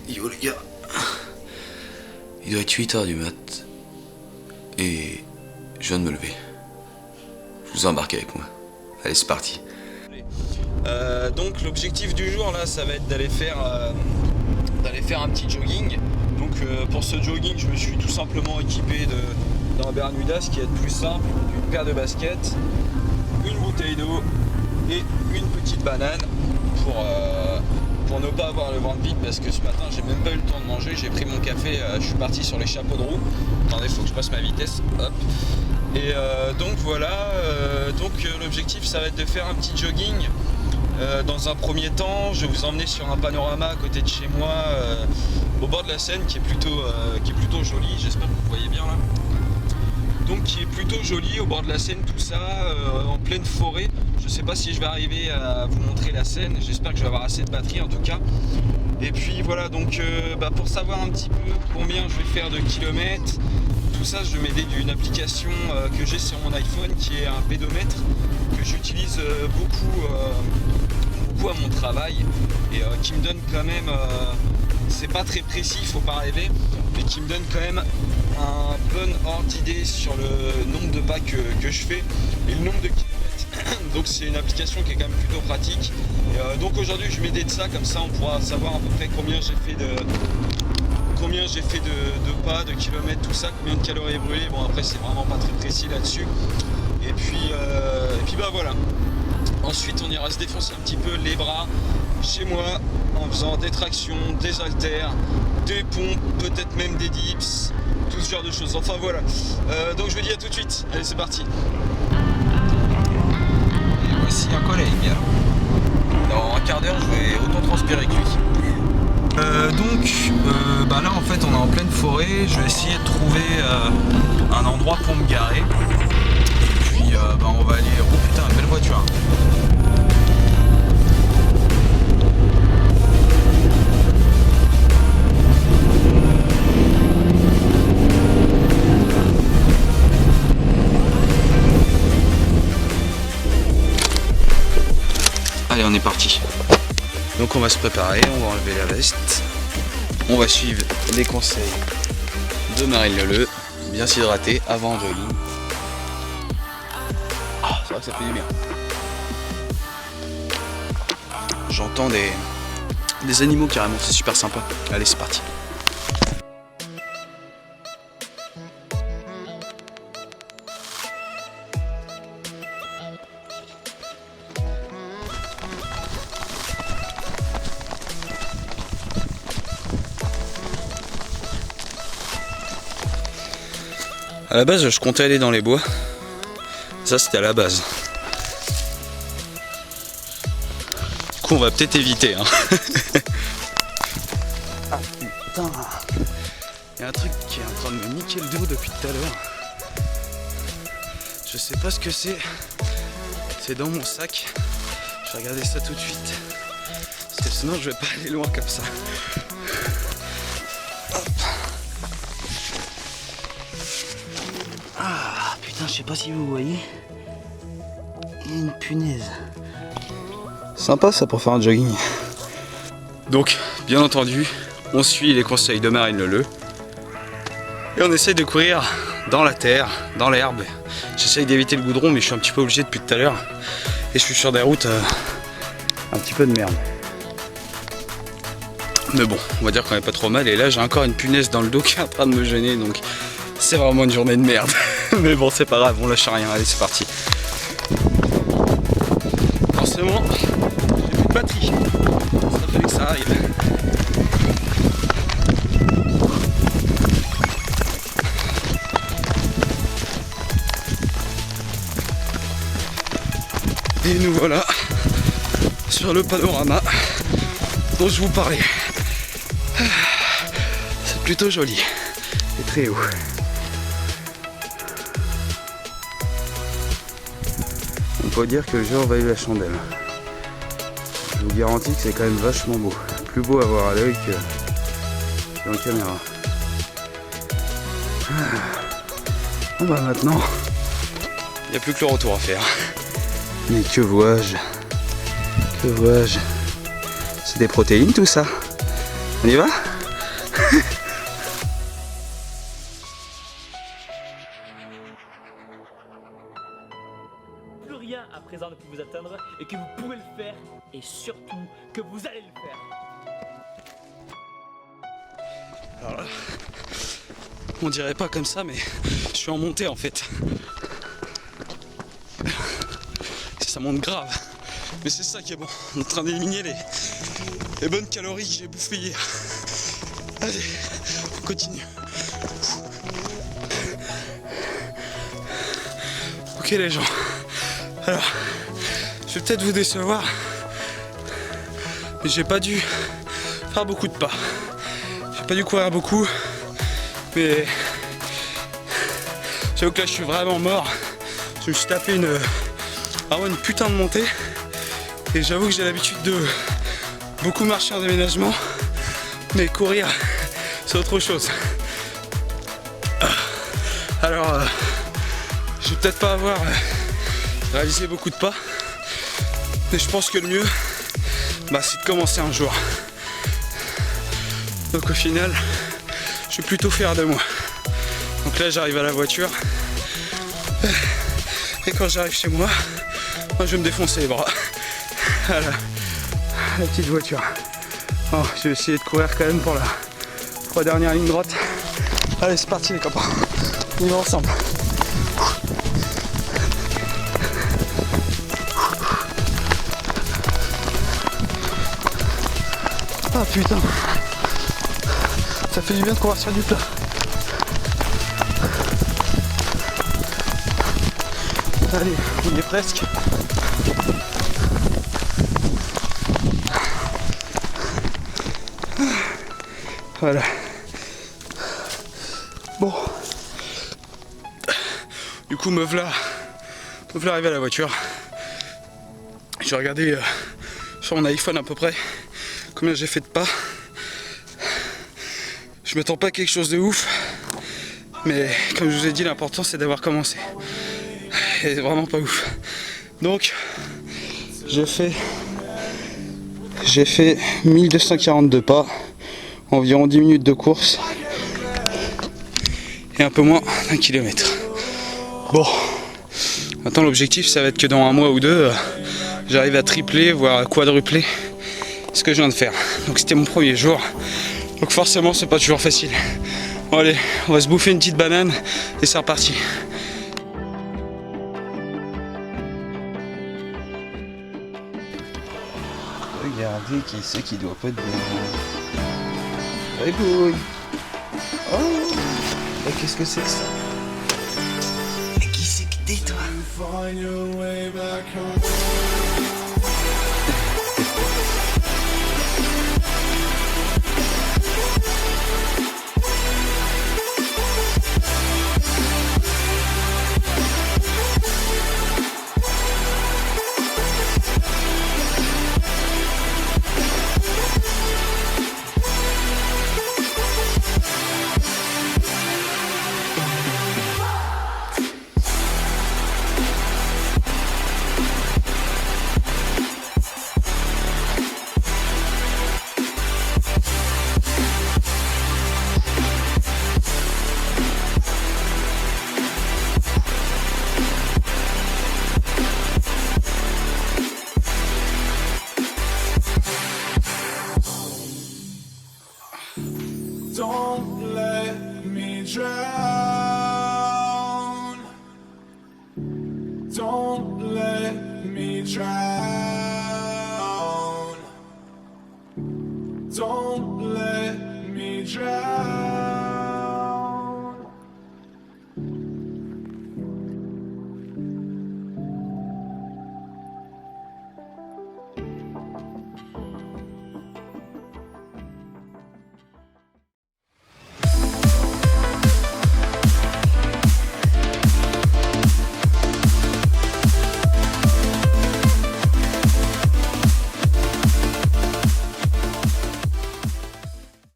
Yo les gars, il doit être 8h du mat et je viens de me lever. Je vous embarque avec moi. Allez, c'est parti. Donc l'objectif du jour là, ça va être d'aller faire un petit jogging. Donc pour ce jogging, je me suis tout simplement équipé d'un Bermuda, ce qui est plus simple, une paire de baskets, une bouteille d'eau et une petite banane pour ne pas avoir le ventre vide, parce que ce matin j'ai même pas eu le temps de manger. J'ai pris mon café, je suis parti sur les chapeaux de roue. Attendez, faut que je passe ma vitesse. Hop. Et donc voilà, l'objectif ça va être de faire un petit jogging. Dans un premier temps, je vais vous emmener sur un panorama à côté de chez moi, au bord de la Seine, qui est plutôt joli. J'espère que vous voyez bien là. Donc qui est plutôt joli au bord de la Seine, tout ça, en pleine forêt. Je sais pas si je vais arriver à vous montrer la Seine. J'espère que je vais avoir assez de batterie en tout cas. Et puis voilà, donc pour savoir un petit peu combien je vais faire de kilomètres, tout ça, je vais m'aider d'une application que j'ai sur mon iPhone, qui est un pédomètre que j'utilise beaucoup à mon travail et qui me donne quand même, c'est pas très précis, il faut pas rêver, mais qui me donne quand même un bon ordre d'idée sur le nombre de pas que je fais et le nombre de kilomètres. Donc c'est une application qui est quand même plutôt pratique. Et donc aujourd'hui je vais m'aider de ça, comme ça on pourra savoir à peu près combien j'ai fait de pas, de kilomètres, tout ça, combien de calories brûlées. Bon après c'est vraiment pas très précis là-dessus. Et puis bah voilà. Ensuite on ira se défoncer un petit peu les bras chez moi en faisant des tractions, des haltères, des pompes, peut-être même des dips, tout ce genre de choses. Enfin voilà. Donc je vous dis à tout de suite. Allez, c'est parti. Et voici un collègue. Dans un quart d'heure je vais autant transpirer que lui. Là en fait on est en pleine forêt. Je vais essayer de trouver un endroit pour me garer. Et puis on va aller. Oh putain, belle voiture. Allez, on est parti. Donc on va se préparer, on va enlever la veste. On va suivre les conseils de Marine Leleu. Bien s'hydrater avant un jogging. Ah, c'est vrai que ça fait du bien. J'entends des animaux carrément, c'est super sympa. Allez, c'est parti. À la base, je comptais aller dans les bois. Ça, c'était à la base. Du coup, on va peut-être éviter. Hein. Ah putain! Il y a un truc qui est en train de me niquer le dos depuis tout à l'heure. Je sais pas ce que c'est. C'est dans mon sac. Je vais regarder ça tout de suite. Parce que sinon, je vais pas aller loin comme ça. Ah putain, je sais pas si vous voyez. Il y a une punaise. Sympa ça pour faire un jogging. Donc, bien entendu, on suit les conseils de Marine Leleu. Et on essaye de courir dans la terre, dans l'herbe. J'essaye d'éviter le goudron, mais je suis un petit peu obligé depuis tout à l'heure. Et je suis sur des routes un petit peu de merde. Mais bon, on va dire qu'on est pas trop mal. Et là, j'ai encore une punaise dans le dos qui est en train de me gêner. Donc, c'est vraiment une journée de merde. Mais bon, c'est pas grave, on lâche rien. Allez, c'est parti. Forcément, j'ai plus de batterie. Ça fallait que ça arrive. Et nous voilà sur le panorama dont je vous parlais. C'est plutôt joli et très haut. On peut dire que le jeu envahit la chandelle. Je vous garantis que c'est quand même vachement beau. Plus beau à voir à l'œil que en caméra. Bon bah maintenant, il n'y a plus que le retour à faire. Mais que vois-je? Que vois-je? C'est des protéines tout ça. On y va? Plus rien à présent ne peut vous atteindre et que vous pouvez le faire et surtout que vous allez le faire. Alors là, on dirait pas comme ça, mais je suis en montée en fait. Ça monte grave. Mais c'est ça qui est bon. On est en train d'éliminer les bonnes calories que j'ai bouffées hier. Allez, on continue. Ok les gens. Alors, je vais peut-être vous décevoir. Mais j'ai pas dû faire beaucoup de pas. J'ai pas dû courir beaucoup. Mais j'avoue que là je suis vraiment mort. Je me suis tapé vraiment une putain de montée. Et j'avoue que j'ai l'habitude de beaucoup marcher en déménagement. Mais courir, c'est autre chose. Alors, je vais peut-être pas avoir réalisé beaucoup de pas. Mais je pense que le mieux, c'est de commencer un jour. Donc au final, je suis plutôt fier de moi. Donc là j'arrive à la voiture. Et quand j'arrive chez moi, je vais me défoncer les bras. Voilà, la petite voiture. Bon, je vais essayer de courir quand même pour la 3 dernières lignes droites. Allez, c'est parti les copains. On y va ensemble. Ah putain, ça fait du bien de courir sur du plat. Allez, on y est presque. Voilà. Bon. Du coup, me voilà arrivé à la voiture. J'ai regardé sur mon iPhone à peu près combien j'ai fait de pas. Je m'attends pas à quelque chose de ouf. Mais comme je vous ai dit, l'important c'est d'avoir commencé. Et c'est vraiment pas ouf. Donc, j'ai fait 1242 pas, environ 10 minutes de course et un peu moins d'un kilomètre. Bon, maintenant l'objectif ça va être que dans un mois ou deux, j'arrive à tripler, voire à quadrupler ce que je viens de faire. Donc c'était mon premier jour, donc forcément c'est pas toujours facile. Bon allez, on va se bouffer une petite banane et c'est reparti. Regardez qui c'est qui doit pas être bon. Bouille. Oh, mais qu'est-ce que c'est que ça? Mais qui c'est que t'es toi? Don't let me drown.